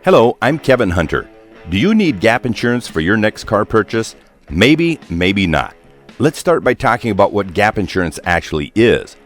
Hello, I'm Kevin Hunter. Do you need gap insurance for your next car purchase? Maybe, maybe not. Let's start by talking about what gap insurance actually is.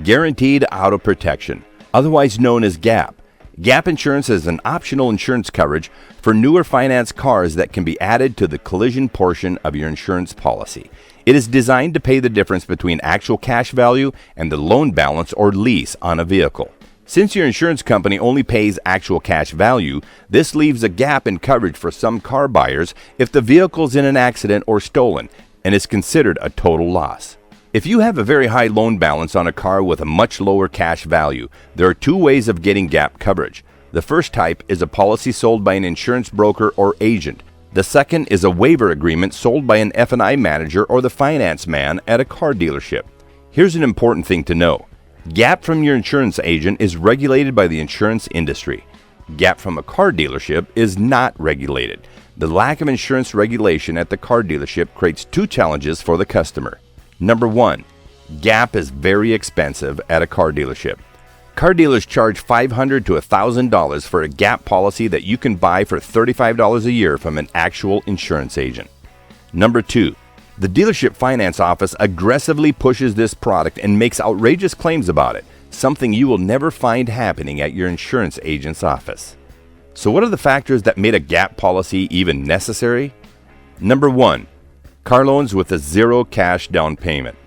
Guaranteed Auto Protection, otherwise known as GAP. GAP insurance is an optional insurance coverage for newer finance cars that can be added to the collision portion of your insurance policy. It is designed to pay the difference between actual cash value and the loan balance or lease on a vehicle. Since your insurance company only pays actual cash value, this leaves a gap in coverage for some car buyers if the vehicle is in an accident or stolen and is considered a total loss. If you have a very high loan balance on a car with a much lower cash value, there are two ways of getting gap coverage. The first type is a policy sold by an insurance broker or agent. The second is a waiver agreement sold by an F&I manager or the finance man at a car dealership. Here's an important thing to know. GAP from your insurance agent is regulated by the insurance industry. GAP from a car dealership is not regulated. The lack of insurance regulation at the car dealership creates two challenges for the customer. Number one, GAP is very expensive at a car dealership. Car dealers charge $500 to $1,000 for a GAP policy that you can buy for $35 a year from an actual insurance agent. Number two, the dealership finance office aggressively pushes this product and makes outrageous claims about it, something you will never find happening at your insurance agent's office. So what are the factors that made a GAP policy even necessary? Number one, car loans with a zero cash down payment.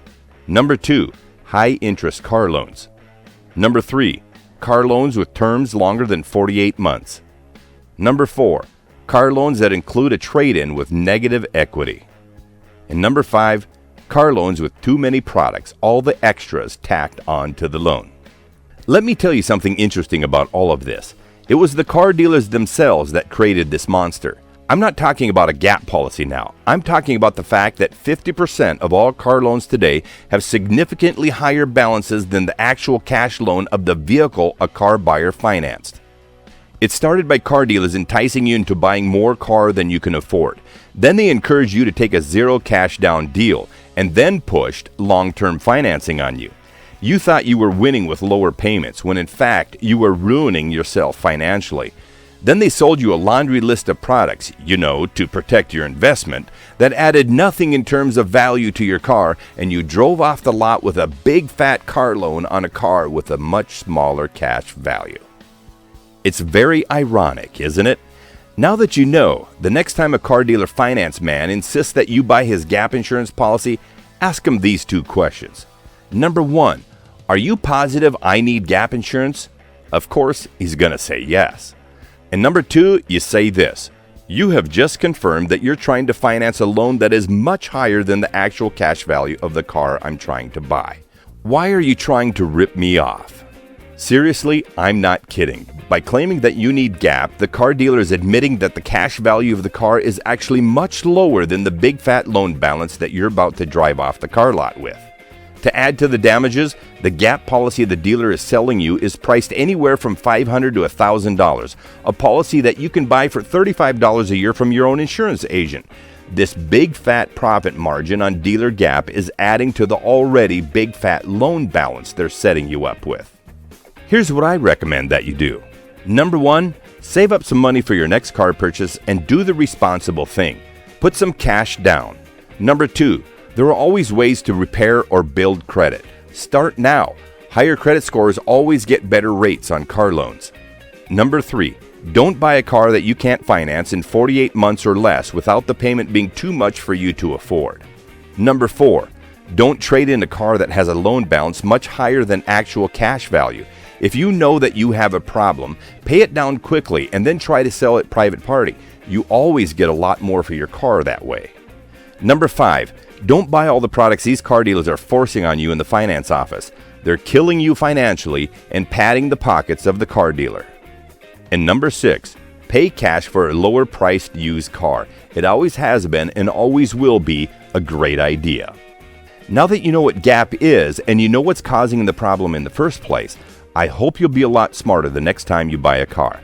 Number two, high interest car loans. Number three, car loans with terms longer than 48 months. Number four, car loans that include a trade-in with negative equity. And number five, car loans with too many products, all the extras tacked on to the loan. Let me tell you something interesting about all of this. It was the car dealers themselves that created this monster. I'm not talking about a GAP policy now. I'm talking about the fact that 50% of all car loans today have significantly higher balances than the actual cash loan of the vehicle a car buyer financed. It started by car dealers enticing you into buying more car than you can afford. Then they encouraged you to take a zero cash down deal and then pushed long-term financing on you. You thought you were winning with lower payments when in fact you were ruining yourself financially. Then they sold you a laundry list of products, to protect your investment, that added nothing in terms of value to your car, and you drove off the lot with a big fat car loan on a car with a much smaller cash value. It's very ironic, isn't it? Now that you know, the next time a car dealer finance man insists that you buy his GAP insurance policy, ask him these two questions. Number one, are you positive I need GAP insurance? Of course, he's going to say yes. And number two, you say this. You have just confirmed that you're trying to finance a loan that is much higher than the actual cash value of the car I'm trying to buy. Why are you trying to rip me off? Seriously, I'm not kidding. By claiming that you need GAP, the car dealer is admitting that the cash value of the car is actually much lower than the big fat loan balance that you're about to drive off the car lot with. To add to the damages, the GAP policy the dealer is selling you is priced anywhere from $500 to $1,000, a policy that you can buy for $35 a year from your own insurance agent. This big fat profit margin on dealer GAP is adding to the already big fat loan balance they're setting you up with. Here's what I recommend that you do. Number one, save up some money for your next car purchase and do the responsible thing. Put some cash down. Number two, there are always ways to repair or build credit. Start now. Higher credit scores always get better rates on car loans. Number three, don't buy a car that you can't finance in 48 months or less without the payment being too much for you to afford. Number four, don't trade in a car that has a loan balance much higher than actual cash value. If you know that you have a problem, pay it down quickly and then try to sell it private party. You always get a lot more for your car that way. Number five, don't buy all the products these car dealers are forcing on you in the finance office. They're killing you financially and padding the pockets of the car dealer. And number six, pay cash for a lower priced used car. It always has been and always will be a great idea. Now that you know what GAP is and you know what's causing the problem in the first place, I hope you'll be a lot smarter the next time you buy a car.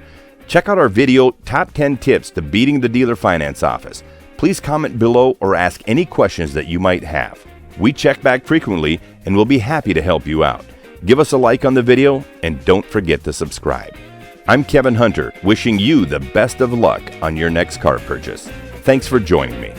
Check out our video, Top 10 Tips to Beating the Dealer Finance Office. Please comment below or ask any questions that you might have. We check back frequently and we'll be happy to help you out. Give us a like on the video and don't forget to subscribe. I'm Kevin Hunter, wishing you the best of luck on your next car purchase. Thanks for joining me.